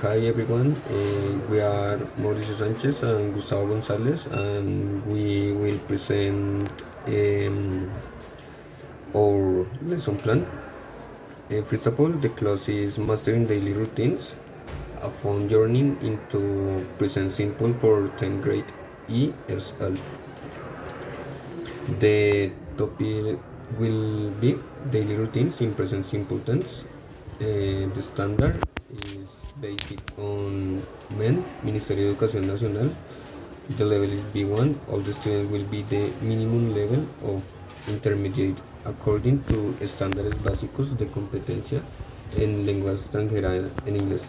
Hi everyone, we are Mauricio Sanchez and Gustavo Gonzalez, and we will present our lesson plan. First of all, the class is Mastering Daily Routines, a fun journey into present simple for 10th grade ESL. The topic will be daily routines in present simple tense. The standard is basic on MEN, Ministerio de Educación Nacional. The level is B1. All the students will be the minimum level of intermediate according to estándares básicos de competencia en lengua extranjera en inglés.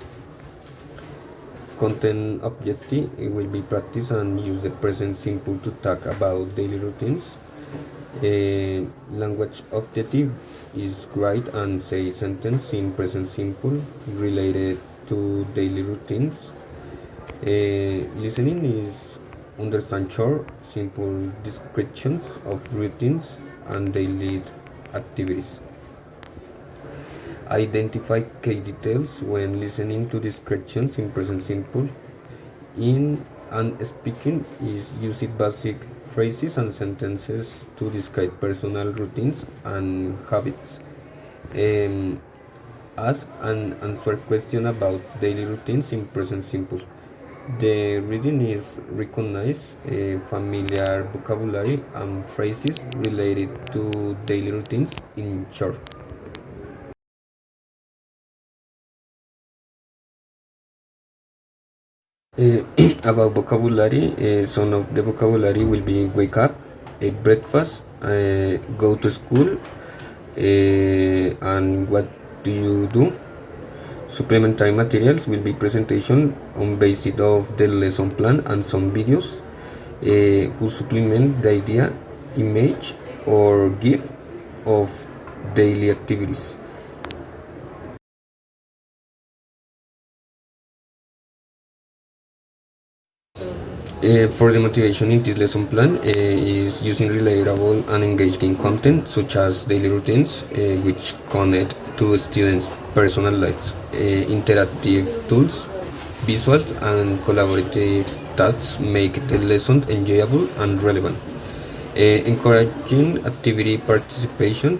Content objective it will be practice and use the present simple to talk about daily routines. Language objective is write and say sentence in present simple related to daily routines. Listening is understand short, simple descriptions of routines and daily activities. Identify key details when listening to descriptions in present simple. In and speaking is using basic phrases and sentences to describe personal routines and habits. Um, Ask and answer questions about daily routines in present simple. The reading is recognize familiar vocabulary and phrases related to daily routines in short. Uh, about vocabulary, some of the vocabulary will be wake up, eat breakfast, go to school, and what do you do? Supplementary materials will be presentation on basis of the lesson plan and some videos who supplement the idea, image, or GIF of daily activities. For the motivation in this lesson plan is using relatable and engaging content such as daily routines which connect to students' personal lives, interactive tools, visuals and collaborative tasks make the lesson enjoyable and relevant. Encouraging activity participation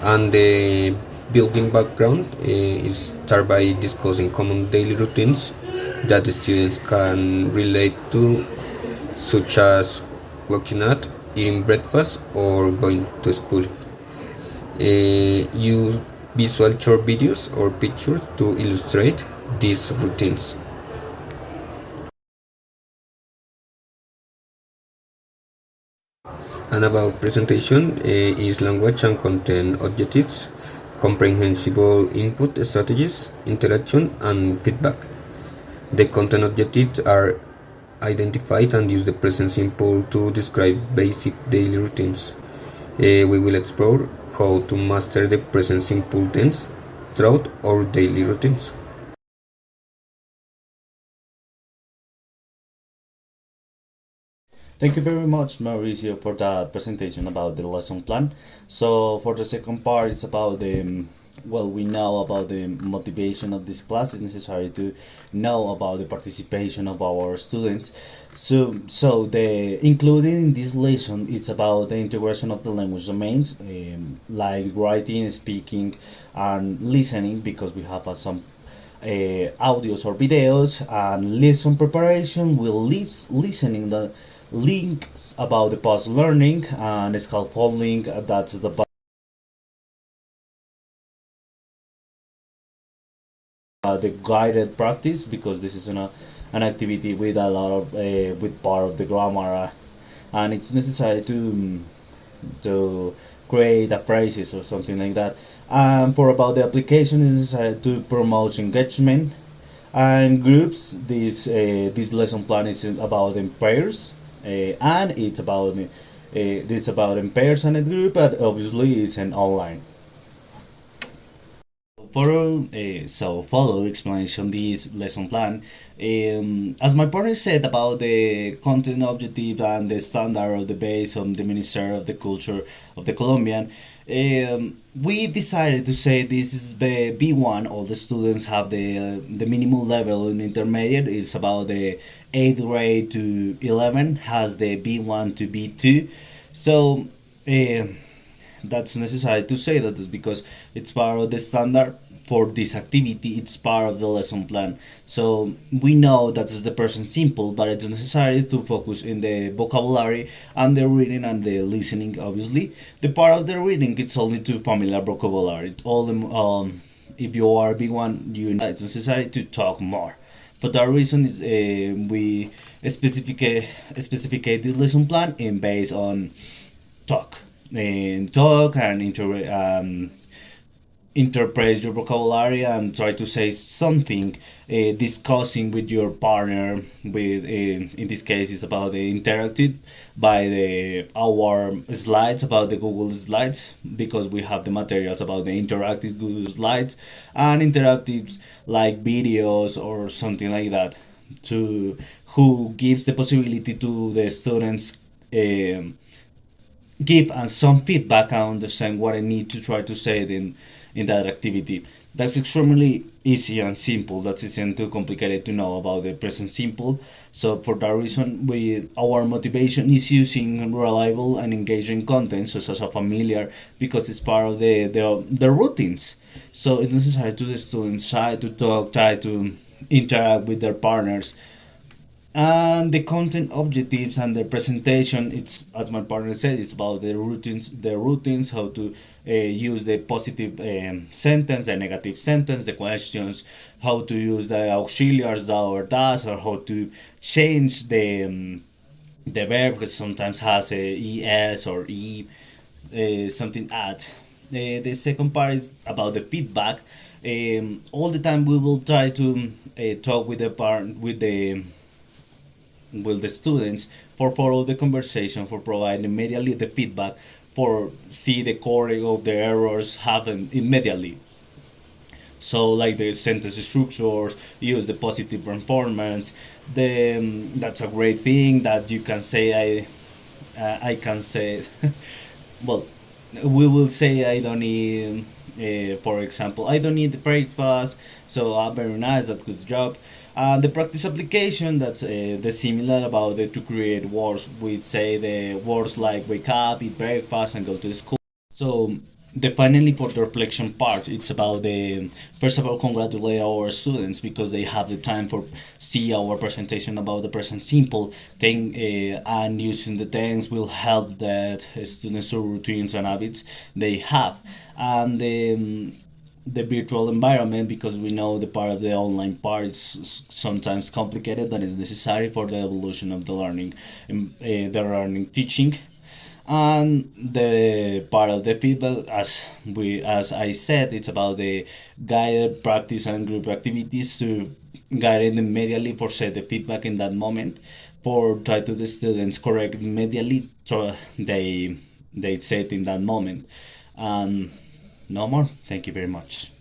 and the building background is start by discussing common daily routines that the students can relate to, such as waking up, eating breakfast, or going to school. Use visual short videos or pictures to illustrate these routines. And about presentation is language and content objectives, comprehensible input strategies, interaction, and feedback. The content objectives are identified and use the present simple to describe basic daily routines. We will explore how to master the present simple tense throughout our daily routines. Thank you very much, Mauricio, for that presentation about the lesson plan. So, for the second part, it's about we know about the motivation of this class. It's necessary to know about the participation of our students. So the including in this lesson, it's about the integration of the language domains, like writing, speaking, and listening, because we have some audios or videos, and lesson preparation will listening the links about the past learning and scaffolding. That's the guided practice, because this is an activity with a lot of with part of the grammar, and it's necessary to create a phrases or something like that. For about the application, it's necessary to promote engagement and groups. This lesson plan is about in pairs, and it's about in pairs and a group, but obviously it's an online. Follow explanation this lesson plan. As my partner said about the content objective and the standard of the base of the Minister of the Culture of the Colombian, We decided to say this is the B1. All the students have the minimum level in intermediate. It's about the 8th grade to 11 has the B1 to B2. So uh, that's necessary to say that is because it's part of the standard for this activity. It's part of the lesson plan. So we know that is the present simple, but it's necessary to focus in the vocabulary and the reading and the listening. Obviously, the part of the reading it's only to familiar vocabulary. All the if you are B1, you know it's necessary to talk more. For that reason, is we specificate the lesson plan and based on talk and interpret your vocabulary and try to say something, discussing with your partner with in this case is about the interactive by the our slides about the Google slides because we have the materials about the interactive Google slides and interactives like videos or something like that to who gives the possibility to the students give some feedback and understand what I need to try to say in that activity. That's extremely easy and simple. That isn't too complicated to know about the present simple. So for that reason, our motivation is using reliable and engaging content such as a familiar because it's part of the routines. So it's necessary to the students try to talk, try to interact with their partners and the content objectives and the presentation it's as my partner said it's about the routines how to use the positive sentence the negative sentence the questions how to use the auxiliaries da or das or how to change the verb because sometimes has a es or e something add the second part is about the feedback all the time we will try to talk with the part with the students for follow the conversation for provide immediately the feedback for see the core of the errors happen immediately so like the sentence structures use the positive performance the that's a great thing that you can say I can say well we will say I don't need for example I don't need the breakfast so very nice that's good job the practice application that's the similar about the to create words we say the words like wake up eat breakfast and go to school so the finally for the reflection part, it's about the first of all congratulate our students because they have the time for see our presentation about the present simple thing and using the things will help that students routines and habits they have and the virtual environment because we know the part of the online part is sometimes complicated but is necessary for the evolution of the learning the learning teaching and the part of the feedback as I said it's about the guided practice and group activities to guide it immediately for say the feedback in that moment for try to the students correct immediately so they said in that moment no more thank you very much